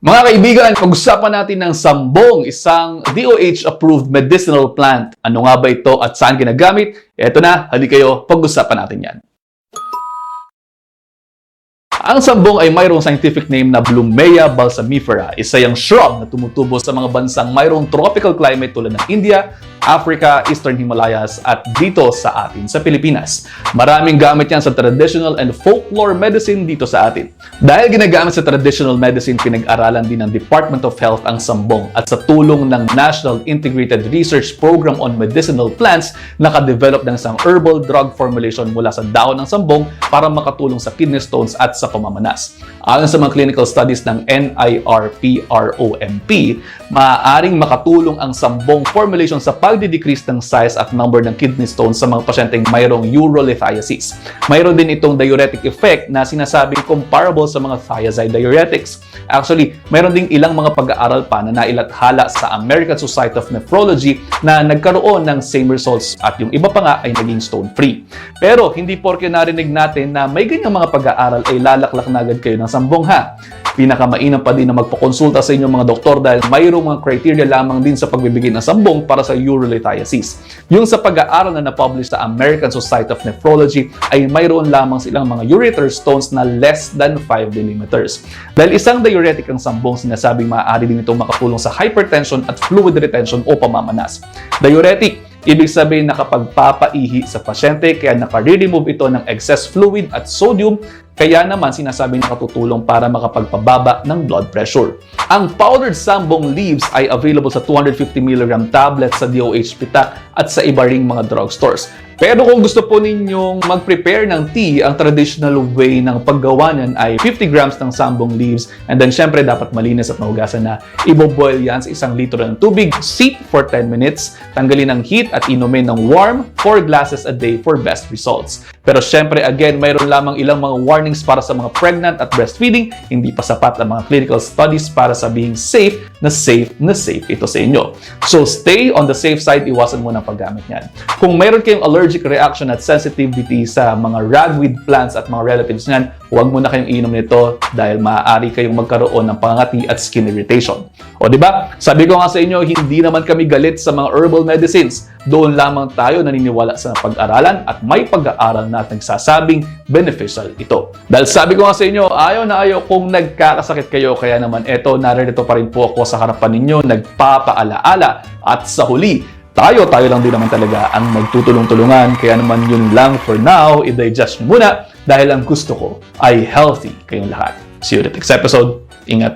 Mga kaibigan, pag-usapan natin ng sambong, isang DOH-approved medicinal plant. Ano nga ba ito at saan ginagamit? Eto na, halika kayo, pag-usapan natin yan. Ang sambong ay mayroong scientific name na Blumea balsamifera. Isa yung shrub na tumutubo sa mga bansang mayroong tropical climate tulad ng India, Africa, Eastern Himalayas at dito sa atin sa Pilipinas. Maraming gamit yan sa traditional and folklore medicine dito sa atin. Dahil ginagamit sa traditional medicine, pinag-aralan din ng Department of Health ang sambong at sa tulong ng National Integrated Research Program on Medicinal Plants, nakadevelop ng isang herbal drug formulation mula sa dahon ng sambong para makatulong sa kidney stones at sa pamamanas. Ayon sa mga clinical studies ng NIRPROMP, maaaring makatulong ang sambong formulation sa pagdi-decrease ng size at number ng kidney stones sa mga pasyenteng mayroong urolithiasis. Mayroon din itong diuretic effect na sinasabing comparable sa mga thiazide diuretics. Actually, mayroon ding ilang mga pag-aaral pa na nailathala sa American Society of Nephrology na nagkaroon ng same results at yung iba pa nga ay naging stone-free. Pero hindi porke narinig natin na may ganyang mga pag-aaral ay lalaklak na agad kayo ng sambong ha. Pinakamainam pa din na magpakonsulta sa inyong mga doktor dahil mayroong mga criteria lamang din sa pagbibigay ng sambong para sa urolithiasis. Yung sa pag-aaral na na-publish sa American Society of Nephrology ay mayroon lamang silang mga ureter stones na less than 5 mm. Dahil isang diuretic ang sambong, sinasabing maaari din itong makatulong sa hypertension at fluid retention o pamamanas. Diuretic, ibig sabihin nakapagpapaihi sa pasyente kaya naka-remove ito ng excess fluid at sodium, kaya naman sinasabing nakatutulong para makapagpababa ng blood pressure. Ang powdered sambong leaves ay available sa 250 mg tablets sa DOH Pitak at sa iba ring mga drugstores. Pero kung gusto po ninyong mag-prepare ng tea, ang traditional way ng paggawa niyan ay 50 grams ng sambong leaves and then syempre dapat malinis at mahugasan na. Iboboil yan sa 1 litro ng tubig, steep for 10 minutes, tanggalin ang heat at inumin ng warm 4 glasses a day for best results. Pero syempre again, mayroon lamang ilang mga warnings para sa mga pregnant at breastfeeding, hindi pa sapat ang mga clinical studies para sabihing safe na safe ito sa inyo. So stay on the safe side, iwasan mo ng paggamit niyan. Kung mayroon kayong allergic reaction at sensitivity sa mga ragweed plants at mga relatives niyan, huwag mo na kayong inom nito dahil maaari kayong magkaroon ng pangangati at skin irritation. O di ba? Sabi ko nga sa inyo, hindi naman kami galit sa mga herbal medicines. Doon lamang tayo naniniwala sa pag-aralan at may pag-aaral na nagsasabing beneficial ito. Dahil sabi ko nga sa inyo, ayaw na ayaw kung nagkakasakit kayo, kaya naman eto, naririto pa rin po ako sa harapan ninyo, nagpapaalaala at sa huli, tayo lang din naman talaga ang magtutulong-tulungan. Kaya naman yun lang for now, i-digest muna dahil ang gusto ko ay healthy kayong lahat. See you in the next episode. Ingat!